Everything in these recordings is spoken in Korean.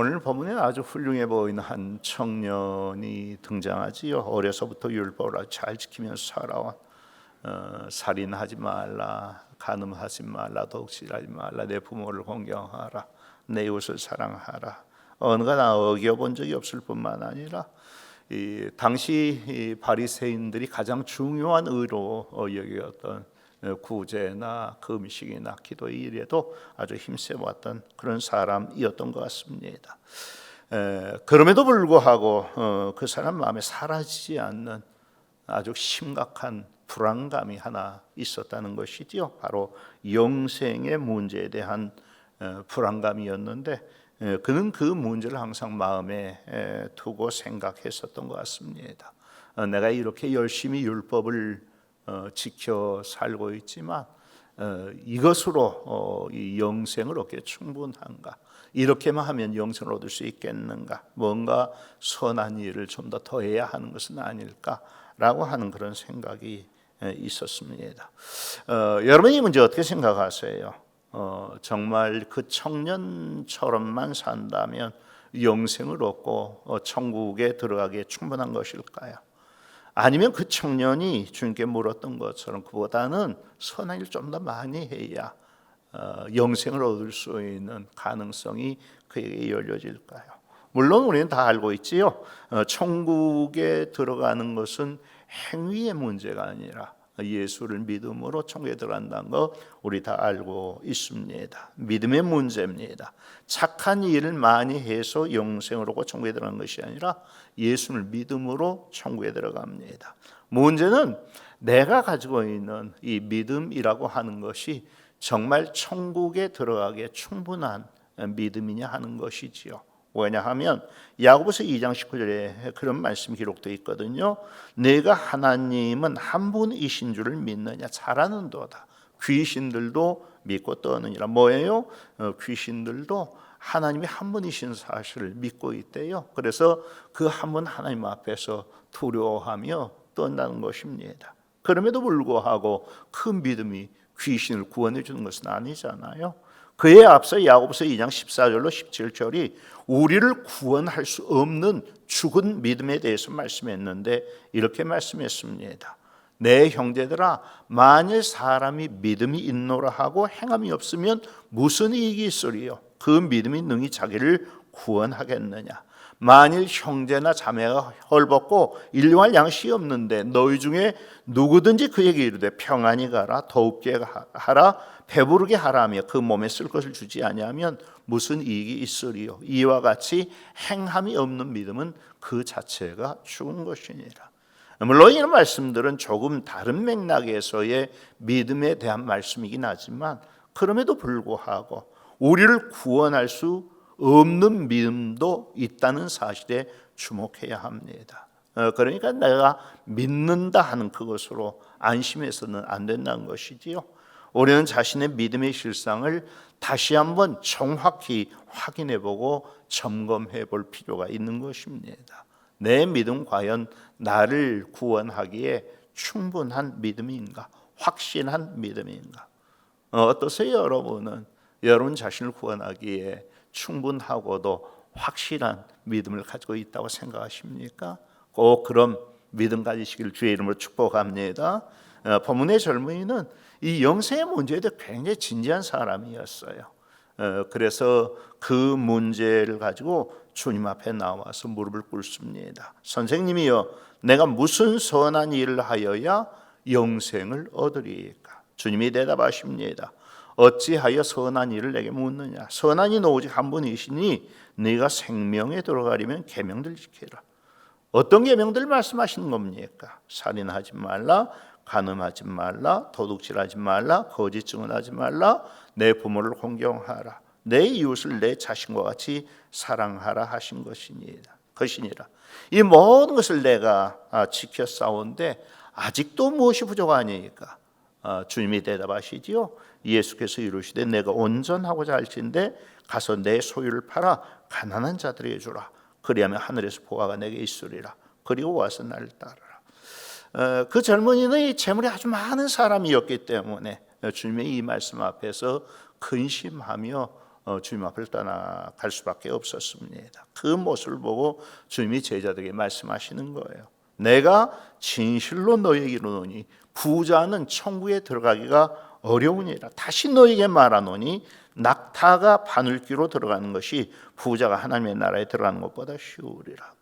오늘 본문에 아주 훌륭해 보이는 한 청년이 등장하지요. 어려서부터 율법을 잘 지키면서 살아온 살인하지 말라, 간음하지 말라, 도둑질하지 말라, 내 부모를 공경하라, 내 이웃을 사랑하라. 어느가 다 어겨본 적이 없을 뿐만 아니라 당시 바리새인들이 가장 중요한 의로 여겼던 구제나 금식이나 기도의 일에도 아주 힘써왔던 그런 사람이었던 것 같습니다. 그럼에도 불구하고 그 사람 마음에 사라지지 않는 아주 심각한 불안감이 하나 있었다는 것이지요. 바로 영생의 문제에 대한 불안감이었는데 그는 그 문제를 항상 마음에 두고 생각했었던 것 같습니다. 내가 이렇게 열심히 율법을 지켜 살고 있지만 이것으로 이 영생을 얻기에 충분한가? 이렇게만 하면 영생을 얻을 수 있겠는가? 뭔가 선한 일을 좀 더 더해야 하는 것은 아닐까라고 하는 그런 생각이 있었습니다. 여러분이 문제 어떻게 생각하세요? 정말 그 청년처럼만 산다면 영생을 얻고 천국에 들어가기에 충분한 것일까요? 아니면 그 청년이 주님께 물었던 것처럼 그보다는 선한 일 좀 더 많이 해야 영생을 얻을 수 있는 가능성이 그에게 열려질까요? 물론 우리는 다 알고 있지요. 천국에 들어가는 것은 행위의 문제가 아니라 예수를 믿음으로 천국에 들어간다는 거 우리 다 알고 있습니다. 믿음의 문제입니다. 착한 일을 많이 해서 영생을 얻고 천국에 들어가는 것이 아니라 예수를 믿음으로 천국에 들어갑니다. 문제는 내가 가지고 있는 이 믿음이라고 하는 것이 정말 천국에 들어가기에 충분한 믿음이냐 하는 것이지요. 왜냐하면 야고보서 2장 19절에 그런 말씀이 기록되어 있거든요. 내가 하나님은 한 분이신 줄을 믿느냐? 잘하는도다. 귀신들도 믿고 떠느니라. 뭐예요? 귀신들도 하나님이 한 분이신 사실을 믿고 있대요. 그래서 그 한 분 하나님 앞에서 두려워하며 떤다는 것입니다. 그럼에도 불구하고 그 믿음이 귀신을 구원해 주는 것은 아니잖아요. 그에 앞서 야고보서 2장 14절로 17절이 우리를 구원할 수 없는 죽은 믿음에 대해서 말씀했는데 이렇게 말씀했습니다. 내 형제들아, 만일 사람이 믿음이 있노라 하고 행함이 없으면 무슨 이익이 있으리요? 그 믿음이 능히 자기를 구원하겠느냐? 만일 형제나 자매가 헐벗고 일용할 양식이 없는데 너희 중에 누구든지 그에게 이르되 평안히 가라, 더웁게 하라, 배부르게 하라며 그 몸에 쓸 것을 주지 아니하면 무슨 이익이 있으리요? 이와 같이 행함이 없는 믿음은 그 자체가 죽은 것이니라. 물론 이런 말씀들은 조금 다른 맥락에서의 믿음에 대한 말씀이긴 하지만 그럼에도 불구하고 우리를 구원할 수 없는 믿음도 있다는 사실에 주목해야 합니다. 그러니까 내가 믿는다 하는 그것으로 안심해서는 안 된다는 것이지요. 우리는 자신의 믿음의 실상을 다시 한번 정확히 확인해보고 점검해볼 필요가 있는 것입니다. 내 믿음 과연 나를 구원하기에 충분한 믿음인가? 확신한 믿음인가? 어떠세요, 여러분은? 여러분 자신을 구원하기에 충분하고도 확실한 믿음을 가지고 있다고 생각하십니까? 꼭 그런 믿음 가지시길 주의 이름으로 축복합니다. 본문의 젊은이는 이 영생의 문제에 대해 굉장히 진지한 사람이었어요. 그래서 그 문제를 가지고 주님 앞에 나와서 무릎을 꿇습니다. 선생님이여, 내가 무슨 선한 일을 하여야 영생을 얻으리까? 주님이 대답하십니다. 어찌하여 선한 일을 내게 묻느냐? 선한 이는 오직 한 분이시니 네가 생명에 들어가려면 계명들 지키라. 어떤 계명들 말씀하시는 겁니까? 살인하지 말라, 간음하지 말라, 도둑질하지 말라, 거짓 증언하지 말라, 내 부모를 공경하라, 내 이웃을 내 자신과 같이 사랑하라 하신 것이니라. 이 모든 것을 내가 지켜 싸운데 아직도 무엇이 부족하니까? 주님이 대답하시지요. 예수께서 이르시되 내가 온전하고자 할진대 가서 내 소유를 팔아 가난한 자들에게 주라. 그리하면 하늘에서 보화가 내게 있으리라. 그리고 와서 나를 따르라. 그 젊은이는 이 재물이 아주 많은 사람이었기 때문에 주님의 이 말씀 앞에서 근심하며 주님 앞을 떠나갈 수밖에 없었습니다. 그 모습을 보고 주님이 제자들에게 말씀하시는 거예요. 내가 진실로 너희에게 이르노니 부자는 천국에 들어가기가 어려우니라. 다시 너희에게 말하노니 낙타가 바늘귀로 들어가는 것이 부자가 하나님의 나라에 들어가는 것보다 쉬우리라.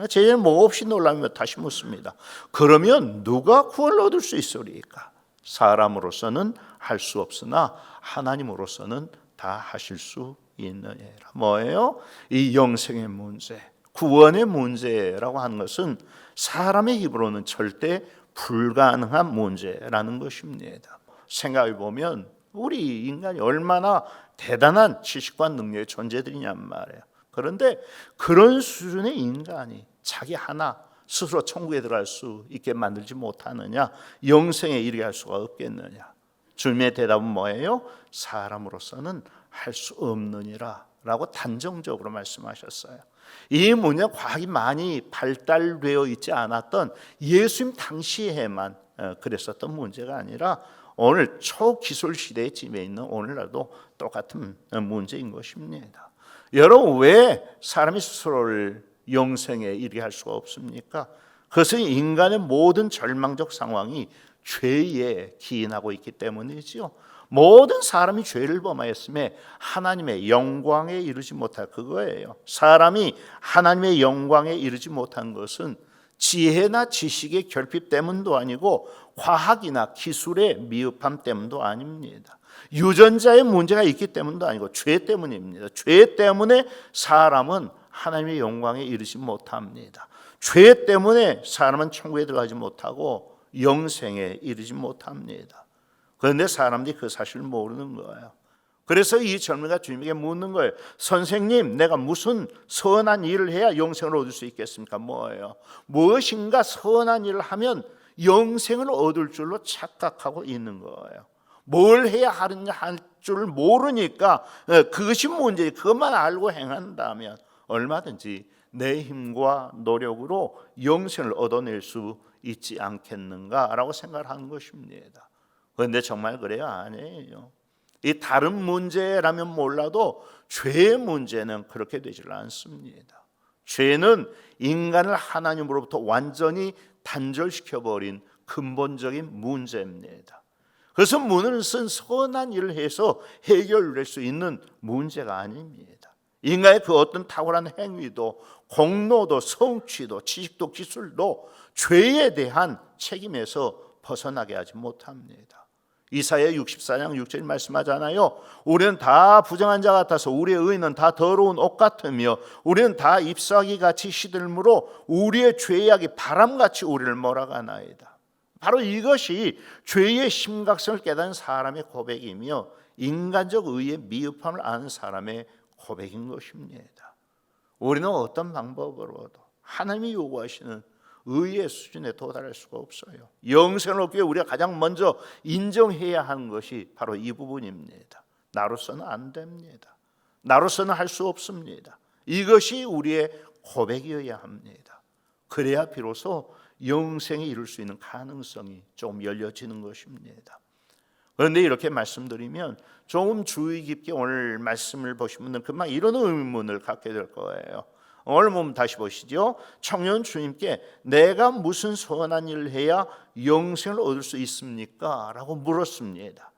제자는 뭐 없이 놀라며 다시 묻습니다. 그러면 누가 구원을 얻을 수 있으리까? 사람으로서는 할 수 없으나 하나님으로서는 다 하실 수 있느니라. 뭐예요? 이 영생의 문제, 구원의 문제라고 하는 것은 사람의 힘으로는 절대 불가능한 문제라는 것입니다. 생각해 보면 우리 인간이 얼마나 대단한 지식과 능력의 존재들이냔 말이에요. 그런데 그런 수준의 인간이 자기 하나 스스로 천국에 들어갈 수 있게 만들지 못하느냐, 영생에 이르게 할 수가 없겠느냐. 주님의 대답은 뭐예요? 사람으로서는 할 수 없느니라 라고 단정적으로 말씀하셨어요. 이 문제는 과학이 많이 발달되어 있지 않았던 예수님 당시에만 그랬었던 문제가 아니라 오늘 초기술 시대에 지에 있는 오늘날도 똑같은 문제인 것입니다. 여러분, 왜 사람이 스스로를 영생에 이르게 할 수가 없습니까? 그것은 인간의 모든 절망적 상황이 죄에 기인하고 있기 때문이지요. 모든 사람이 죄를 범하였음에 하나님의 영광에 이르지 못할 그거예요. 사람이 하나님의 영광에 이르지 못한 것은 지혜나 지식의 결핍 때문도 아니고 과학이나 기술의 미흡함 때문도 아닙니다. 유전자의 문제가 있기 때문도 아니고 죄 때문입니다. 죄 때문에 사람은 하나님의 영광에 이르지 못합니다. 죄 때문에 사람은 천국에 들어가지 못하고 영생에 이르지 못합니다. 그런데 사람들이 그 사실을 모르는 거예요. 그래서 이 젊은이가 주님에게 묻는 거예요. 선생님, 내가 무슨 선한 일을 해야 영생을 얻을 수 있겠습니까? 뭐예요? 무엇인가 선한 일을 하면 영생을 얻을 줄로 착각하고 있는 거예요. 뭘 해야 하느냐 할 줄 모르니까 그것이 문제지. 그것만 알고 행한다면 얼마든지 내 힘과 노력으로 영생을 얻어낼 수 있지 않겠는가라고 생각을 하는 것입니다. 그런데 정말 그래요? 아니에요. 이 다른 문제라면 몰라도 죄의 문제는 그렇게 되질 않습니다. 죄는 인간을 하나님으로부터 완전히 단절시켜버린 근본적인 문제입니다. 그래서 무엇은 선한 일을 해서 해결될 수 있는 문제가 아닙니다. 인간의 그 어떤 탁월한 행위도 공로도 성취도 지식도 기술도 죄에 대한 책임에서 벗어나게 하지 못합니다. 이사야 64장 6절 말씀하잖아요. 우리는 다 부정한 자 같아서 우리의 의는 다 더러운 옷 같으며 우리는 다 잎사귀 같이 시들므로 우리의 죄악이 바람같이 우리를 몰아가나이다. 바로 이것이 죄의 심각성을 깨닫는 사람의 고백이며 인간적 의의 미흡함을 아는 사람의 고백인 것입니다. 우리는 어떤 방법으로도 하나님이 요구하시는 의의 수준에 도달할 수가 없어요. 영생을 얻기 위해 우리가 가장 먼저 인정해야 하는 것이 바로 이 부분입니다. 나로서는 안 됩니다. 나로서는 할 수 없습니다. 이것이 우리의 고백이어야 합니다. 그래야 비로소 영생에 이룰 수 있는 가능성이 좀 열려지는 것입니다. 그런데 이렇게 말씀드리면 조금 주의 깊게 오늘 말씀을 보신 분들은 금방 이런 의문을 갖게 될 거예요. 오늘 보면 다시 보시죠. 청년 주님께 내가 무슨 선한 일을 해야 영생을 얻을 수 있습니까? 라고 물었습니다.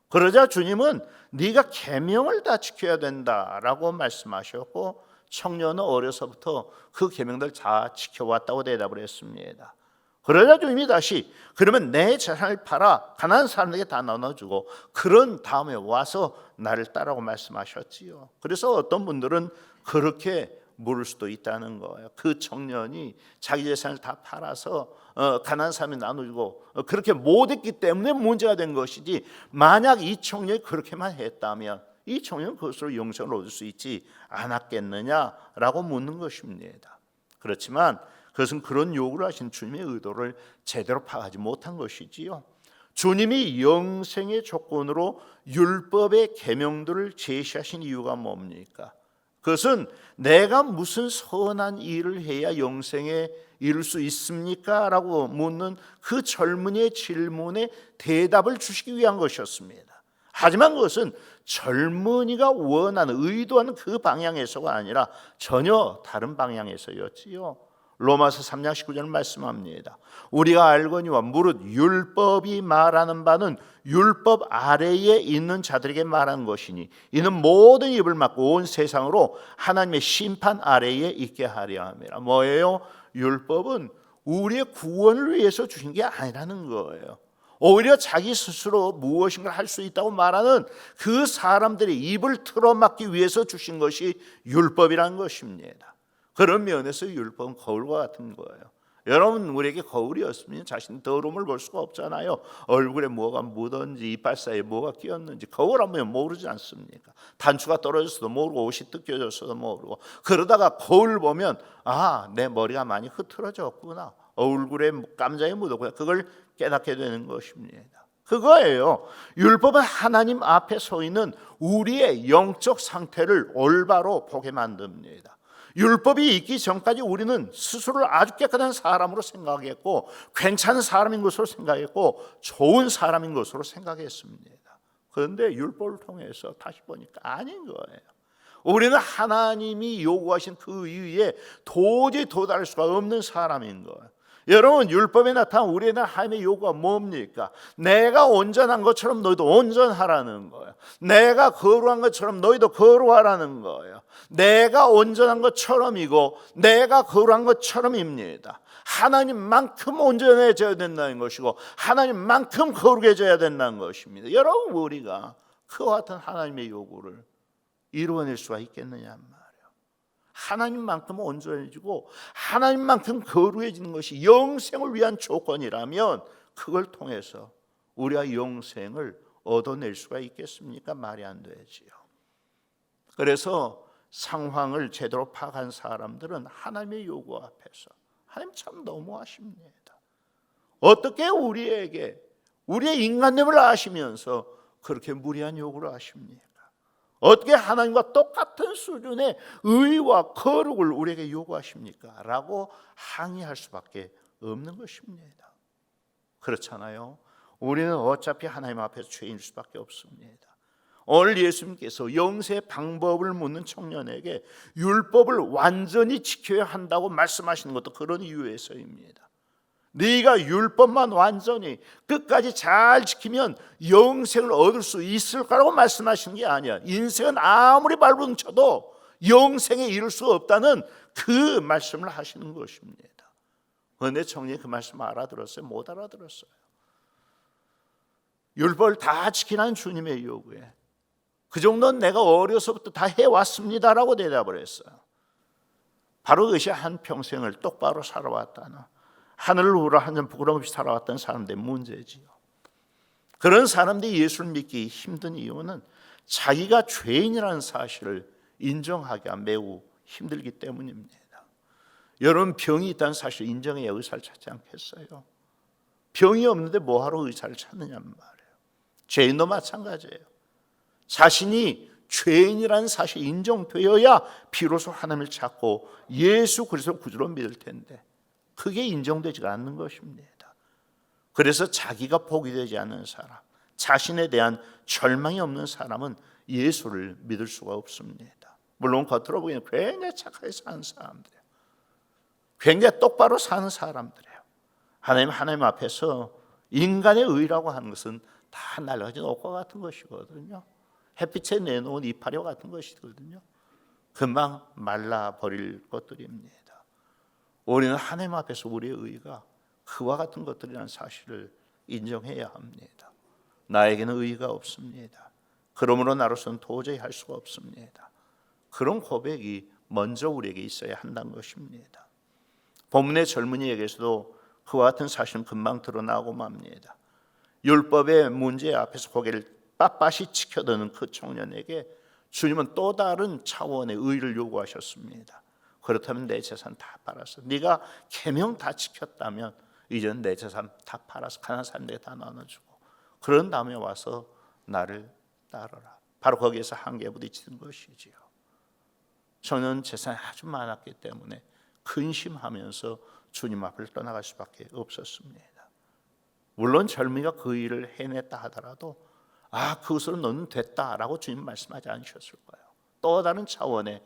그러자 주님은 네가 계명을 다 지켜야 된다라고 말씀하셨고 청년은 어려서부터 그 계명들 다 지켜왔다고 대답을 했습니다. 그러자 주님이 다시 그러면 내 재산을 팔아 가난한 사람에게 다 나눠주고 그런 다음에 와서 나를 따라고 말씀하셨지요. 그래서 어떤 분들은 그렇게 물을 수도 있다는 거예요. 그 청년이 자기 재산을 다 팔아서 가난한 사람이 나누고 그렇게 못했기 때문에 문제가 된 것이지 만약 이 청년이 그렇게만 했다면 이 청년은 그것으로 영생을 얻을 수 있지 않았겠느냐라고 묻는 것입니다. 그렇지만 그것은 그런 요구를 하신 주님의 의도를 제대로 파악하지 못한 것이지요. 주님이 영생의 조건으로 율법의 계명들을 제시하신 이유가 뭡니까? 그것은 내가 무슨 선한 일을 해야 영생에 이룰 수 있습니까? 라고 묻는 그 젊은이의 질문에 대답을 주시기 위한 것이었습니다. 하지만 그것은 젊은이가 원하는 의도하는 그 방향에서가 아니라 전혀 다른 방향에서였지요. 로마서 3장 19절 말씀합니다. 우리가 알거니와 무릇 율법이 말하는 바는 율법 아래에 있는 자들에게 말하는 것이니 이는 모든 입을 막고 온 세상으로 하나님의 심판 아래에 있게 하려 함이라. 뭐예요? 율법은 우리의 구원을 위해서 주신 게 아니라는 거예요. 오히려 자기 스스로 무엇인가 할 수 있다고 말하는 그 사람들의 입을 틀어막기 위해서 주신 것이 율법이라는 것입니다. 그런 면에서 율법은 거울과 같은 거예요. 여러분, 우리에게 거울이었으면 자신 더러움을 볼 수가 없잖아요. 얼굴에 뭐가 묻었는지 이빨 사이에 뭐가 끼었는지 거울 안 보면 모르지 않습니까? 단추가 떨어졌어도 모르고 옷이 뜯겨졌어도 모르고, 그러다가 거울 보면 아, 내 머리가 많이 흐트러졌구나, 얼굴에 깜장이 묻었구나, 그걸 깨닫게 되는 것입니다. 그거예요. 율법은 하나님 앞에 서 있는 우리의 영적 상태를 올바로 보게 만듭니다. 율법이 있기 전까지 우리는 스스로를 아주 깨끗한 사람으로 생각했고 괜찮은 사람인 것으로 생각했고 좋은 사람인 것으로 생각했습니다. 그런데 율법을 통해서 다시 보니까 아닌 거예요. 우리는 하나님이 요구하신 그 이유에 도저히 도달할 수가 없는 사람인 거예요. 여러분, 율법에 나타난 우리의 하나님의 요구가 뭡니까? 내가 온전한 것처럼 너희도 온전하라는 거예요. 내가 거룩한 것처럼 너희도 거룩하라는 거예요. 내가 온전한 것처럼이고 내가 거룩한 것처럼입니다. 하나님만큼 온전해져야 된다는 것이고 하나님만큼 거룩해져야 된다는 것입니다. 여러분, 우리가 그와 같은 하나님의 요구를 이루어낼 수가 있겠느냐 말이에요. 하나님만큼 온전해지고 하나님만큼 거룩해지는 것이 영생을 위한 조건이라면 그걸 통해서 우리가 영생을 얻어낼 수가 있겠습니까? 말이 안 되지요. 그래서 상황을 제대로 파악한 사람들은 하나님의 요구 앞에서 하나님 참 너무하십니다. 어떻게 우리에게 우리의 인간됨을 아시면서 그렇게 무리한 요구를 하십니까? 어떻게 하나님과 똑같은 수준의 의와 거룩을 우리에게 요구하십니까? 라고 항의할 수밖에 없는 것입니다. 그렇잖아요. 우리는 어차피 하나님 앞에서 죄인일 수밖에 없습니다. 오늘 예수님께서 영세의 방법을 묻는 청년에게 율법을 완전히 지켜야 한다고 말씀하시는 것도 그런 이유에서입니다. 네가 율법만 완전히 끝까지 잘 지키면 영생을 얻을 수 있을 거라고 말씀하시는 게 아니야. 인생은 아무리 발버둥쳐도 영생에 이를 수 없다는 그 말씀을 하시는 것입니다. 그런데 청년이 그 말씀 알아들었어요? 못 알아들었어요. 율법을 다 지키라는 주님의 요구에 그 정도는 내가 어려서부터 다 해왔습니다라고 대답을 했어요. 바로 그것이 한평생을 똑바로 살아왔다는, 하늘을 우러 한 점 부끄럼 없이 살아왔던 사람들의 문제지요. 그런 사람들이 예수를 믿기 힘든 이유는 자기가 죄인이라는 사실을 인정하기가 매우 힘들기 때문입니다. 여러분, 병이 있다는 사실을 인정해야 의사를 찾지 않겠어요? 병이 없는데 뭐하러 의사를 찾느냐는 말이에요. 죄인도 마찬가지예요. 자신이 죄인이라는 사실이 인정되어야 비로소 하나님을 찾고 예수 그리스도 구주로 믿을 텐데 그게 인정되지가 않는 것입니다. 그래서 자기가 복이 되지 않는 사람, 자신에 대한 절망이 없는 사람은 예수를 믿을 수가 없습니다. 물론 겉으로 보기에는 굉장히 착하게 사는 사람들이에요. 굉장히 똑바로 사는 사람들이에요. 하나님 앞에서 인간의 의라고 하는 것은 다 낡아진 옷과 같은 것이거든요. 햇빛에 내놓은 이파리와 같은 것이거든요. 금방 말라버릴 것들입니다. 우리는 하나님 앞에서 우리의 의가 그와 같은 것들이라는 사실을 인정해야 합니다. 나에게는 의가 없습니다. 그러므로 나로서는 도저히 할 수가 없습니다. 그런 고백이 먼저 우리에게 있어야 한다는 것입니다. 본문의 젊은이에게서도 그와 같은 사실은 금방 드러나고 맙니다. 율법의 문제 앞에서 고개를 빳빳이 지켜드는 그 청년에게 주님은 또 다른 차원의 의를 요구하셨습니다. 그렇다면 내 재산 다 팔아서, 네가 계명 다 지켰다면 이제는 내 재산 다 팔아서 가난한 사람들에게 다 나눠주고 그런 다음에 와서 나를 따르라. 바로 거기에서 한계에 부딪히는 것이지요. 저는 재산이 아주 많았기 때문에 근심하면서 주님 앞을 떠나갈 수밖에 없었습니다. 물론 젊은이가 그 일을 해냈다 하더라도 그것으로 너는 됐다라고 주님 말씀하지 않으셨을 거예요. 또 다른 차원의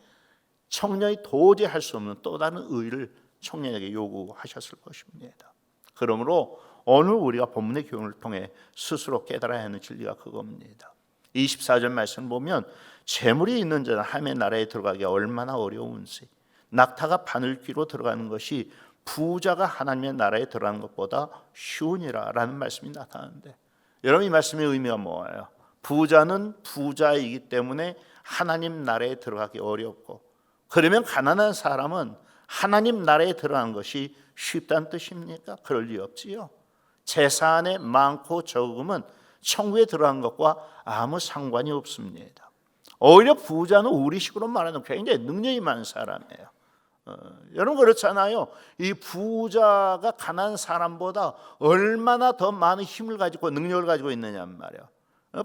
청년이 도저히 할 수 없는 또 다른 의를 청년에게 요구하셨을 것입니다. 그러므로 오늘 우리가 본문의 교훈을 통해 스스로 깨달아야 하는 진리가 그겁니다. 24절 말씀을 보면 재물이 있는 자는 하나님의 나라에 들어가기가 얼마나 어려운지, 낙타가 바늘귀로 들어가는 것이 부자가 하나님의 나라에 들어가는 것보다 쉬우니라 라는 말씀이 나타나는데, 여러분 이 말씀의 의미가 뭐예요? 부자는 부자이기 때문에 하나님 나라에 들어가기 어렵고, 그러면 가난한 사람은 하나님 나라에 들어가는 것이 쉽다는 뜻입니까? 그럴 리 없지요. 재산의 많고 적음은 천국에 들어간 것과 아무 상관이 없습니다. 오히려 부자는 우리식으로 말하는 굉장히 능력이 많은 사람이에요. 여러분 그렇잖아요. 이 부자가 가난한 사람보다 얼마나 더 많은 힘을 가지고 능력을 가지고 있느냐는 말이에요.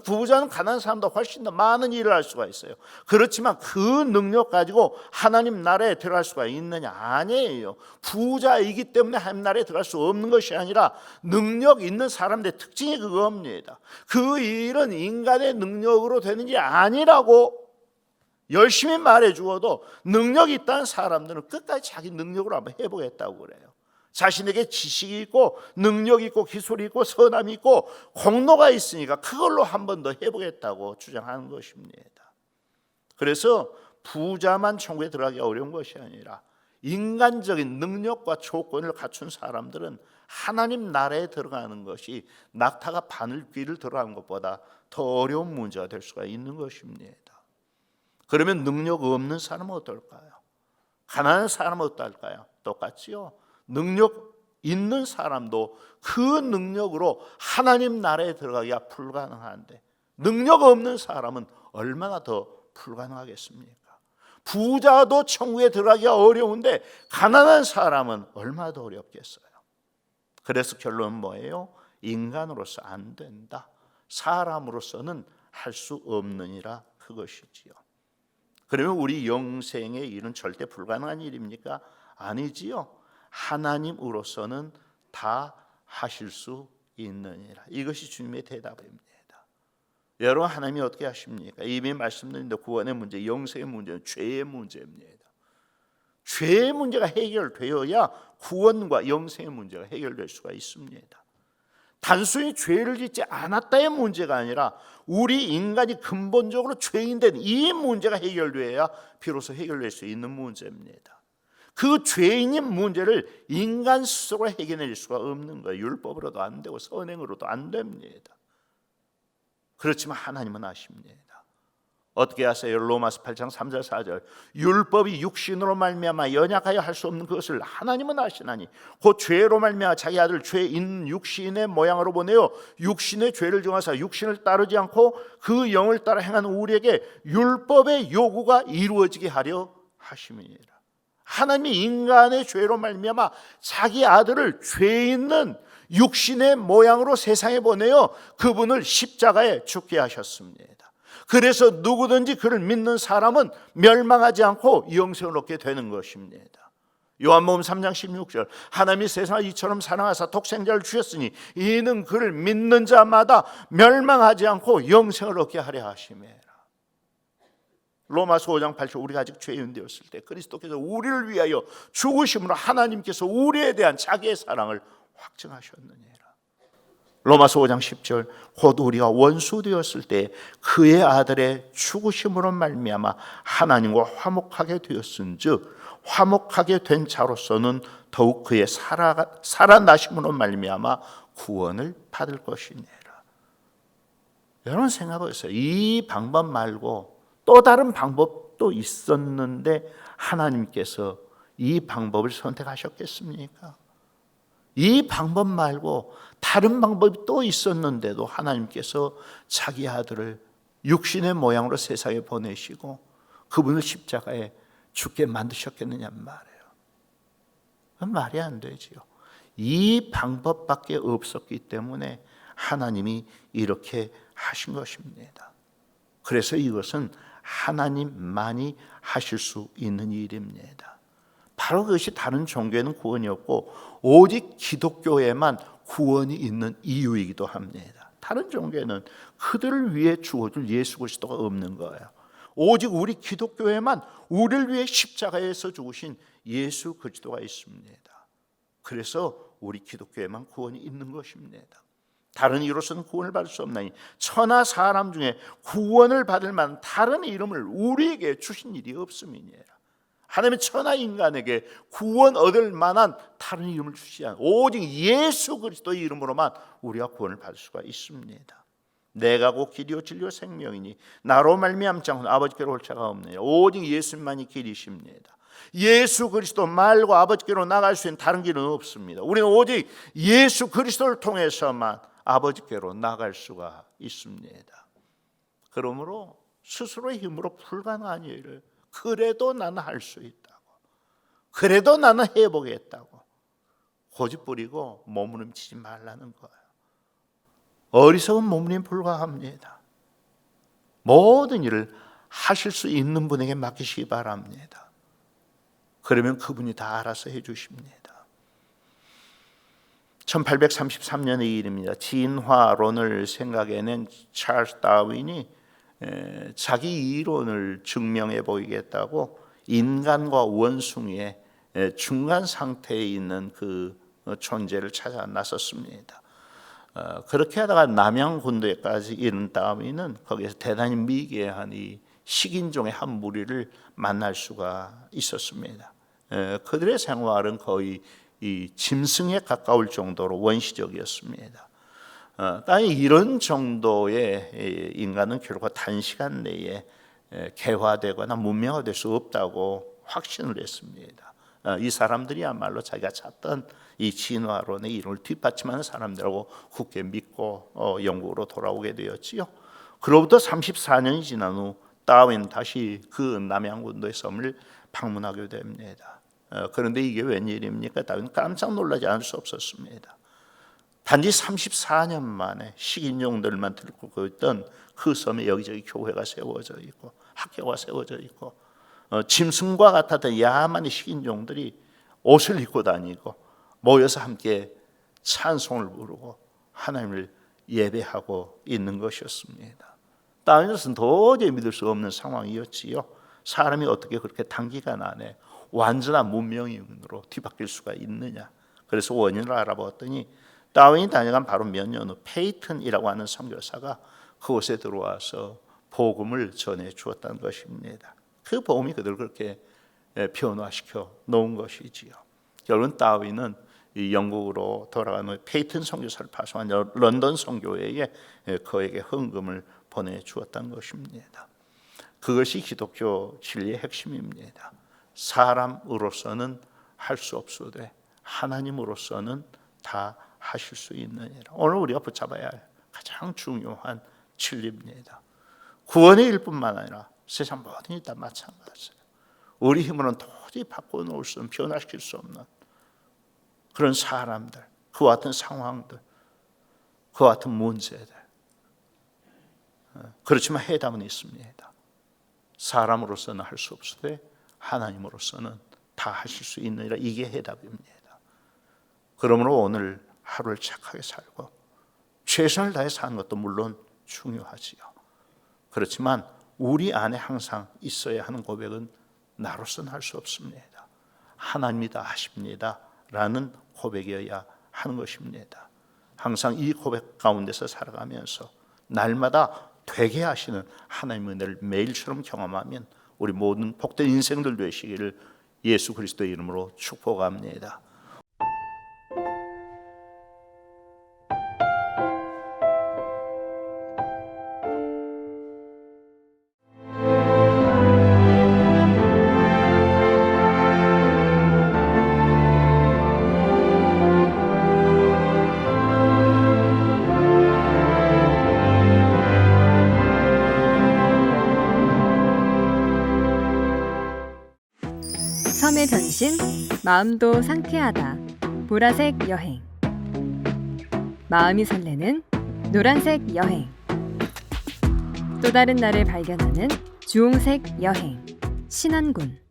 부자는 가난한 사람보다 훨씬 더 많은 일을 할 수가 있어요. 그렇지만 그 능력 가지고 하나님 나라에 들어갈 수가 있느냐? 아니에요. 부자이기 때문에 하나님 나라에 들어갈 수 없는 것이 아니라 능력 있는 사람들의 특징이 그겁니다. 그 일은 인간의 능력으로 되는지 아니라고 열심히 말해 주어도 능력이 있다는 사람들은 끝까지 자기 능력으로 한번 해보겠다고 그래요. 자신에게 지식이 있고 능력이 있고 기술이 있고 선함이 있고 공로가 있으니까 그걸로 한 번 더 해보겠다고 주장하는 것입니다. 그래서 부자만 천국에 들어가기 어려운 것이 아니라 인간적인 능력과 조건을 갖춘 사람들은 하나님 나라에 들어가는 것이 낙타가 바늘귀를 들어가는 것보다 더 어려운 문제가 될 수가 있는 것입니다. 그러면 능력 없는 사람은 어떨까요? 가난한 사람은 어떨까요? 똑같지요. 능력 있는 사람도 그 능력으로 하나님 나라에 들어가기가 불가능한데, 능력 없는 사람은 얼마나 더 불가능하겠습니까? 부자도 천국에 들어가기가 어려운데 가난한 사람은 얼마나 더 어렵겠어요. 그래서 결론은 뭐예요? 인간으로서 안 된다. 사람으로서는 할 수 없느니라, 그것이지요. 그러면 우리 영생의 일은 절대 불가능한 일입니까? 아니지요. 하나님으로서는 다 하실 수 있느니라. 이것이 주님의 대답입니다. 여러분 하나님이 어떻게 하십니까? 이미 말씀드린 구원의 문제, 영생의 문제는 죄의 문제입니다. 죄의 문제가 해결되어야 구원과 영생의 문제가 해결될 수가 있습니다. 단순히 죄를 짓지 않았다의 문제가 아니라 우리 인간이 근본적으로 죄인된 이 문제가 해결되어야 비로소 해결될 수 있는 문제입니다. 그 죄인인 문제를 인간 스스로 해결할 수가 없는 거예요. 율법으로도 안 되고 선행으로도 안 됩니다. 그렇지만 하나님은 아십니다. 어떻게 하세요? 로마서 8장 3절 4절 율법이 육신으로 말미암아 연약하여 할 수 없는 것을 하나님은 아시나니 곧 죄로 말미암아 자기 아들 죄인 육신의 모양으로 보내어 육신의 죄를 정하사 육신을 따르지 않고 그 영을 따라 행하는 우리에게 율법의 요구가 이루어지게 하려 하심이니라. 하나님이 인간의 죄로 말미암아 자기 아들을 죄 있는 육신의 모양으로 세상에 보내어 그분을 십자가에 죽게 하셨습니다. 그래서 누구든지 그를 믿는 사람은 멸망하지 않고 영생을 얻게 되는 것입니다. 요한복음 3장 16절 하나님이 세상을 이처럼 사랑하사 독생자를 주셨으니 이는 그를 믿는 자마다 멸망하지 않고 영생을 얻게 하려 하심이라. 로마서 5장 8절 우리가 아직 죄인 되었을 때 그리스도께서 우리를 위하여 죽으심으로 하나님께서 우리에 대한 자기의 사랑을 확증하셨느니라. 로마서 5장 10절 곧 우리가 원수 되었을 때 그의 아들의 죽으심으로 말미암아 하나님과 화목하게 되었은즉 화목하게 된 자로서는 더욱 그의 살아나심으로 말미암아 구원을 받을 것이니라. 여러분 생각해보세요. 이 방법 말고 또 다른 방법도 있었는데 하나님께서 이 방법을 선택하셨겠습니까? 이 방법 말고 다른 방법이 또 있었는데도 하나님께서 자기 아들을 육신의 모양으로 세상에 보내시고 그분을 십자가에 죽게 만드셨겠느냐 말이에요. 말이 안 되지요. 이 방법밖에 없었기 때문에 하나님이 이렇게 하신 것입니다. 그래서 이것은 하나님만이 하실 수 있는 일입니다. 바로 그것이 다른 종교에는 구원이 없고 오직 기독교에만 구원이 있는 이유이기도 합니다. 다른 종교에는 그들을 위해 죽어줄 예수 그리스도가 없는 거예요. 오직 우리 기독교에만 우리를 위해 십자가에서 죽으신 예수 그리스도가 있습니다. 그래서 우리 기독교에만 구원이 있는 것입니다. 다른 이로서는 구원을 받을 수 없나니 천하 사람 중에 구원을 받을 만한 다른 이름을 우리에게 주신 일이 없음이니라. 하나님은 천하 인간에게 구원 얻을 만한 다른 이름을 주시지 않아요. 오직 예수 그리스도의 이름으로만 우리가 구원을 받을 수가 있습니다. 내가 곧 길이요 진리요 생명이니 나로 말미암지 않고는 아버지께로 올 자가 없느니라. 오직 예수님만이 길이십니다. 예수 그리스도 말고 아버지께로 나갈 수 있는 다른 길은 없습니다. 우리는 오직 예수 그리스도를 통해서만 아버지께로 나갈 수가 있습니다. 그러므로 스스로의 힘으로 불가능한 일을 그래도 나는 할 수 있다고, 그래도 나는 해보겠다고 고집 부리고 몸부림치지 말라는 거예요. 어리석은 몸부림 불가합니다. 모든 일을 하실 수 있는 분에게 맡기시기 바랍니다. 그러면 그분이 다 알아서 해주십니다. 1833년의 일입니다. 진화론을 생각해낸 찰스 다윈이 자기 이론을 증명해 보이겠다고 인간과 원숭이의 중간 상태에 있는 그 존재를 찾아 나섰습니다. 그렇게 하다가 남양군도에까지 이른 다윈은 거기에서 대단히 미개한 이 식인종의 한 무리를 만날 수가 있었습니다. 그들의 생활은 거의 이 짐승에 가까울 정도로 원시적이었습니다. 땅에 이런 정도의 인간은 결코 단시간 내에 개화되거나 문명화될 수 없다고 확신을 했습니다. 이 사람들이야말로 자기가 찾던 이 진화론의 이론을 뒷받침하는 사람들하고 굳게 믿고 영국으로 돌아오게 되었지요. 그로부터 34년이 지난 후 다윈은 다시 그 남양군도의 섬을 방문하게 됩니다. 그런데 이게 웬일입니까? 다윈은 깜짝 놀라지 않을 수 없었습니다. 단지 34년 만에 식인종들만 들고 있던 그 섬에 여기저기 교회가 세워져 있고 학교가 세워져 있고 짐승과 같았던 야만의 식인종들이 옷을 입고 다니고 모여서 함께 찬송을 부르고 하나님을 예배하고 있는 것이었습니다. 다윗은 도저히 믿을 수 없는 상황이었지요. 사람이 어떻게 그렇게 단기간 안에 완전한 문명인으로 뒤바뀔 수가 있느냐. 그래서 원인을 알아보았더니 다윈이 다녀간 바로 몇 년 후 페이튼이라고 하는 선교사가 그곳에 들어와서 복음을 전해 주었다는 것입니다. 그 복음이 그들을 그렇게 변화시켜 놓은 것이지요. 결국은 다윈은 영국으로 돌아간 후에 페이튼 선교사를 파송한 런던 선교회에 그에게 헌금을 보내주었다는 것입니다. 그것이 기독교 진리의 핵심입니다. 사람으로서는 할 수 없으되 하나님으로서는 다 하실 수 있느니라. 오늘 우리가 붙잡아야 할 가장 중요한 진리입니다. 구원의 일뿐만 아니라 세상 모든 일이 다 마찬가지예요. 우리 힘으로는 도저히 바꿔놓을 수 없는, 변화시킬 수 없는 그런 사람들, 그와 같은 상황들, 그와 같은 문제들. 그렇지만 해답은 있습니다. 사람으로서는 할 수 없으되 하나님으로서는 다 하실 수 있느니라. 이게 해답입니다. 그러므로 오늘 하루를 착하게 살고 최선을 다해 사는 것도 물론 중요하지요. 그렇지만 우리 안에 항상 있어야 하는 고백은 나로서는 할 수 없습니다. 하나님이 다 하십니다 라는 고백이어야 하는 것입니다. 항상 이 고백 가운데서 살아가면서 날마다 되게 하시는 하나님의 은혜를 매일처럼 경험하면 우리 모든 복된 인생들 되시기를 예수 그리스도의 이름으로 축복합니다. 섬의 전신, 마음도 상쾌하다. 보라색 여행. 마음이 설레는 노란색 여행. 또 다른 나를 발견하는 주홍색 여행. 신안군.